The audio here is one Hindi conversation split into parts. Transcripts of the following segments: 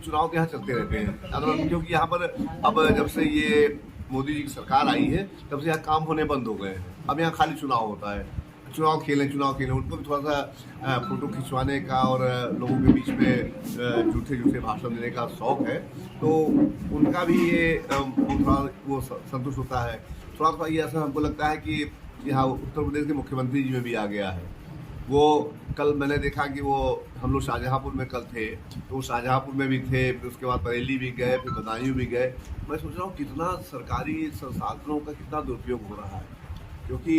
चुनाव के यहाँ चलते रहते हैं, क्योंकि यहाँ पर अब जब से ये मोदी जी की सरकार आई है तब से यहाँ काम होने बंद हो गए हैं। अब यहाँ खाली चुनाव होता है, चुनाव खेलें। उनको भी थोड़ा सा फोटो खिंचवाने का और लोगों के बीच में झूठे भाषण देने का शौक है, तो उनका भी ये थोड़ा वो संतुष्ट होता है। थोड़ा ये ऐसा हमको लगता है कि यहाँ उत्तर प्रदेश के मुख्यमंत्री जी में भी आ गया है। वो कल मैंने देखा कि वो हम लोग शाहजहाँपुर में कल थे, तो शाहजहाँपुर में भी थे, फिर उसके बाद बरेली भी गए, फिर बदायूं भी गए। मैं सोच रहा हूँ कितना सरकारी संसाधनों का कितना दुरुपयोग हो रहा है, क्योंकि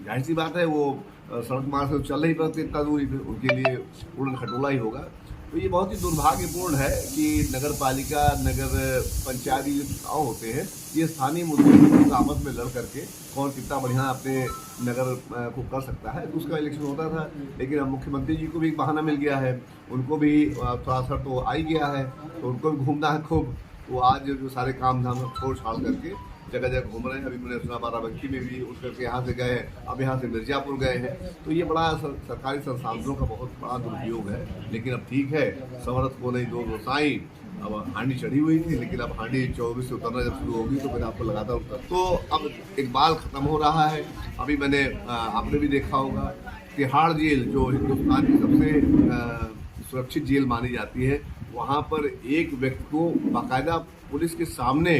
जाहिर सी बात है वो सड़क मार्ग से चल नहीं पाते इतना दूर, उनके लिए उड़न खटोला ही होगा। तो ये बहुत ही दुर्भाग्यपूर्ण है कि नगर पालिका, नगर पंचायती जो चुनाव होते हैं, ये स्थानीय मुद्दों आपस में लड़ करके कौन कितना बढ़िया अपने नगर को कर सकता है, तो उसका इलेक्शन होता था। लेकिन अब मुख्यमंत्री जी को भी एक बहाना मिल गया है, उनको भी थोड़ा असर तो आ ही गया है, तो उनको भी घूमना है खूब। वो आज जो सारे काम धाम छोड़ छाड़ करके जगह जगह घूम रहे हैं। अभी मैंने सुना बाराबंकी में भी उठ करके यहाँ से गए, अब यहाँ से मिर्जापुर गए हैं। तो ये बड़ा सरकारी संसाधनों का बहुत बड़ा दुरुपयोग है। लेकिन अब ठीक है, समर्थ को नहीं दो गोसाई। अब हांडी चढ़ी हुई थी, लेकिन अब हांडी 24 से उतरना जब शुरू होगी तो फिर आपको लगातार उतर, तो अब इकबाल खत्म हो रहा है। अभी मैंने आपने भी देखा होगा तिहाड़ जेल, जो हिंदुस्तान की सबसे सुरक्षित जेल मानी जाती है, वहाँ पर एक व्यक्ति को बाकायदा पुलिस के सामने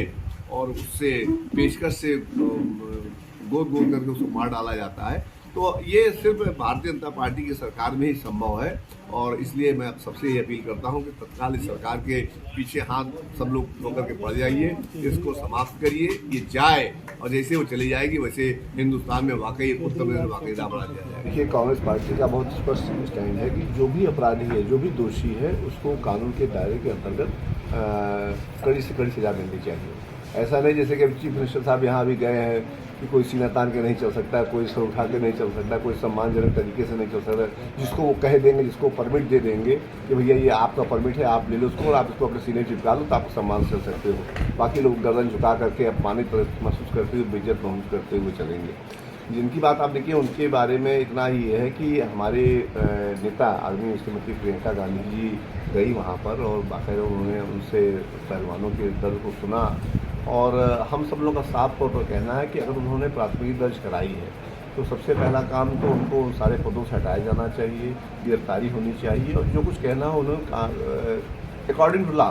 और उससे पेशकश से गोद करके उसको मार डाला जाता है। तो ये सिर्फ भारतीय जनता पार्टी की सरकार में ही संभव है, और इसलिए मैं सबसे ये अपील करता हूं कि तत्काल इस सरकार के पीछे हाथ सब लोग होकर के पड़ जाइए, इसको समाप्त करिए, ये जाए, और जैसे वो चली जाएगी वैसे हिंदुस्तान में वाकई उत्तर प्रदेश में वाकई राम राज्य आ जाएगा। देखिए, कांग्रेस पार्टी का बहुत स्पष्ट स्टैंड है कि जो भी अपराधी है, जो भी दोषी है, उसको कानून के दायरे के अंतर्गत कड़ी से कड़ी सजा मिलनी चाहिए। ऐसा नहीं जैसे कि चीफ मिनिस्टर साहब यहाँ भी गए हैं कि कोई सीना तान के नहीं चल सकता, कोई सर उठा के नहीं चल सकता, कोई सम्मानजनक तरीके से नहीं चल सकता। जिसको वो कह देंगे, जिसको परमिट दे देंगे कि भैया ये आपका परमिट है, आप ले लो उसको और आप इसको अपने सीने चिपका लो, तो आप सम्मान से चल सकते हो। बाकी लोग गर्दन झुका करके अपमानित महसूस करते हुए, बेइज्जत महसूस करते हुए चलेंगे। जिनकी बात आप देखिए, उनके बारे में इतना ही है कि हमारे नेता आदरणीय श्रीमती प्रियंका गांधी जी गई वहाँ पर, और बाकायदा उन्होंने उनसे पहलवानों के दर्द को सुना। और हम सब लोगों का साफ तौर पर कहना है कि अगर उन्होंने प्राथमिकी दर्ज कराई है तो सबसे पहला काम तो उनको उन सारे पदों से हटाया जाना चाहिए, गिरफ्तारी होनी चाहिए, और जो कुछ कहना हो उन्होंने अकॉर्डिंग टू लॉ।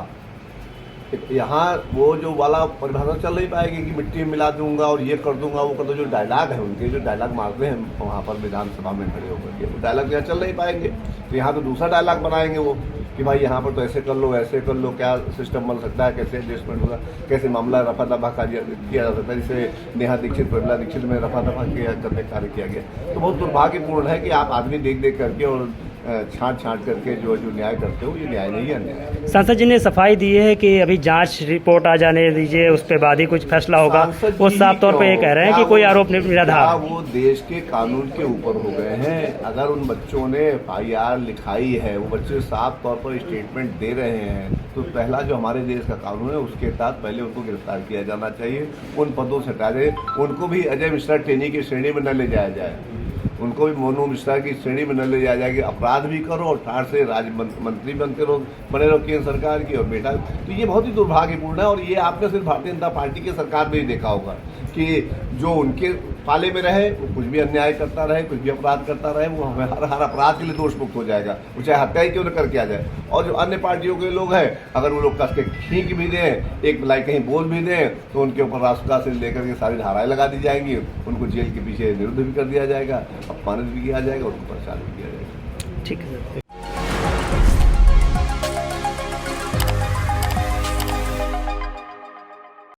यहाँ वो जो वाला परिभाषा चल नहीं पाएगी कि मिट्टी में मिला दूंगा और ये कर दूंगा वो कर दूंगा। जो डायलॉग है उनके, जो डायलॉग मारते हैं वहाँ पर विधानसभा में खड़े होकर के, वो डायलॉग यहाँ चल नहीं पाएंगे। तो यहाँ तो दूसरा डायलॉग बनाएंगे वो कि भाई यहाँ पर तो ऐसे कर लो, ऐसे कर लो, क्या सिस्टम बन सकता है, कैसे एडजस्टमेंट होगा, कैसे मामला रफा दफा किया जा सकता है। जिसे नेहा दीक्षित, प्रमिला दीक्षित में रफा दफा करने कार्य किया गया। तो बहुत दुर्भाग्यपूर्ण है कि आप आदमी देख देख करके और छांट करके जो न्याय करते हो, ये न्याय नहीं है, अन्याय। सांसद जी ने सफाई दी है कि अभी जांच रिपोर्ट आ जाने दीजिए, उस पर बाद ही कुछ फैसला होगा। वो साफ तौर पे ये कह रहे हैं कि कोई आरोप निराधार। वो देश के कानून के ऊपर हो गए हैं। अगर उन बच्चों ने FIR लिखाई है, वो बच्चे साफ तौर पर स्टेटमेंट दे रहे हैं, तो पहला जो हमारे देश का कानून है उसके तहत पहले उनको गिरफ्तार किया जाना चाहिए, उन पदों से हटा दे। उनको भी अजय मिश्रा टेनी की श्रेणी में न ले जाया जाए, उनको भी मोनू मिश्रा की श्रेणी में न ले जाया जाएगी। अपराध भी करो और ठाठ से राज्य मंत्री बने रहो केंद्र सरकार की, और बेटा, तो ये बहुत ही दुर्भाग्यपूर्ण है। और ये आपने सिर्फ भारतीय जनता पार्टी की सरकार में ही देखा होगा कि जो उनके पाले में रहे वो कुछ भी अन्याय करता रहे, कुछ भी अपराध करता रहे, वो हमें हर अपराध के लिए दोष मुक्त हो जाएगा, वो चाहे हत्या ही क्यों न करके आ जाए। और जो अन्य पार्टियों के लोग हैं, अगर वो लोग कस के खींच भी दें, एक लाइक कहीं बोल भी दें, तो उनके ऊपर रासुका से लेकर के सारी धाराएं लगा दी जाएंगी, उनको जेल के पीछे निरुद्ध भी कर दिया जाएगा, अपमानित भी किया जाएगा, उनको परेशान भी किया जाएगा। ठीक है।